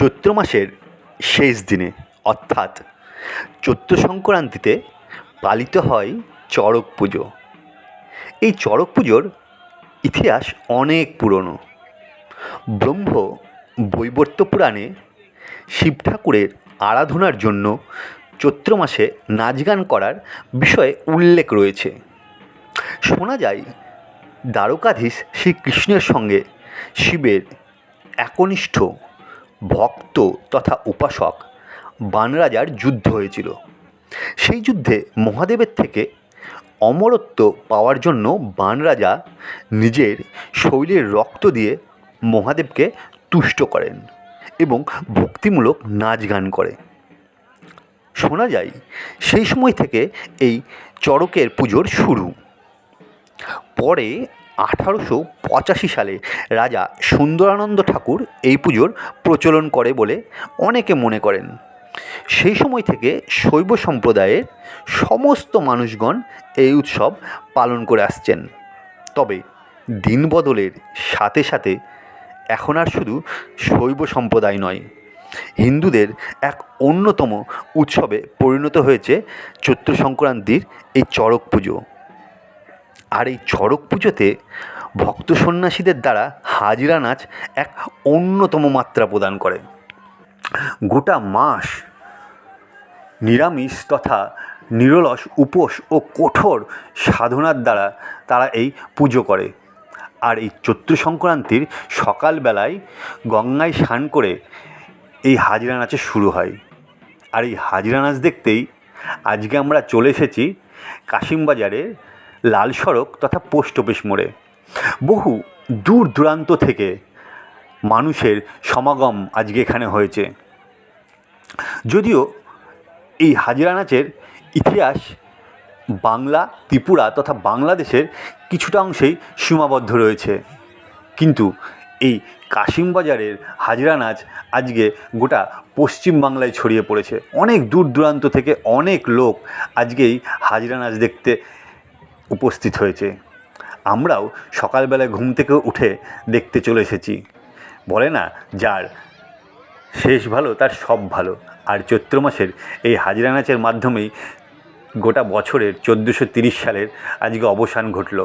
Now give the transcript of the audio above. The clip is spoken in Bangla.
চৈত্র মাসের শেষ দিনে অর্থাৎ চৈত্র সংক্রান্তিতে পালিত হয় চড়ক পুজো। এই চড়ক পুজোর ইতিহাস অনেক পুরনো। ব্রহ্ম বৈবর্ত পুরাণে শিব ঠাকুরের আরাধনার জন্য চৈত্র মাসে নাচ গান করার বিষয়ে উল্লেখ রয়েছে। শোনা যায় দ্বারকাধীশ শ্রীকৃষ্ণের সঙ্গে শিবের একনিষ্ঠ ভক্ত তথা উপাসক বাণরাজার যুদ্ধ হয়েছিল। সেই যুদ্ধে মহাদেবের থেকে অমরত্ব পাওয়ার জন্য বাণরাজা নিজের শরীরের রক্ত দিয়ে মহাদেবকে তুষ্ট করেন এবং ভক্তিমূলক নাচ গান করে। শোনা যায় সেই সময় থেকে এই চড়কের পুজোর শুরু। পরে 1885 সালে রাজা সুন্দরানন্দ ঠাকুর এই পুজোর প্রচলন করে বলে অনেকে মনে করেন। সেই সময় থেকে শৈব সম্প্রদায়ের সমস্ত মানুষগণ এই উৎসব পালন করে আসছেন। তবে দিন বদলের সাথে সাথে এখন আর শুধু শৈব সম্প্রদায় নয়, হিন্দুদের এক অন্যতম উৎসবে পরিণত হয়েছে চৈত্র সংক্রান্তির এই চড়ক পুজো। আর এই চড়ক পুজোতে ভক্ত সন্ন্যাসীদের দ্বারা হাজিরা নাচ এক অন্যতম মাত্রা প্রদান করে। গোটা মাস নিরামিষ তথা নিরলস উপোস ও কঠোর সাধনার দ্বারা তারা এই পুজো করে। আর এই চৈত্র সংক্রান্তির সকালবেলায় গঙ্গায় স্নান করে এই হাজিরা নাচের শুরু হয়। আর এই হাজিরা নাচ দেখতেই আজকে আমরা চলে এসেছি কাশিমবাজারের লাল সড়ক তথা পোস্ট অফিস মোড়ে। বহু দূর দূরান্ত থেকে মানুষের সমাগম আজকে এখানে হয়েছে। যদিও এই হাজিরা নাচের ইতিহাস বাংলা, ত্রিপুরা তথা বাংলাদেশের কিছুটা অংশেই সীমাবদ্ধ রয়েছে, কিন্তু এই কাশিমবাজারের হাজিরা নাচ আজকে গোটা পশ্চিমবাংলায় ছড়িয়ে পড়েছে। অনেক দূর দূরান্ত থেকে অনেক লোক আজকে এই হাজিরা নাচ দেখতে উপস্থিত হয়েছে। আমরাও সকালবেলায় ঘুম থেকে উঠে দেখতে চলে এসেছি। বলে না, যার শেষ ভালো তার সব ভালো। আর চৈত্র মাসের এই হাজিরা নাচের মাধ্যমেই গোটা বছরের 1430 সালের আজকে অবসান ঘটল।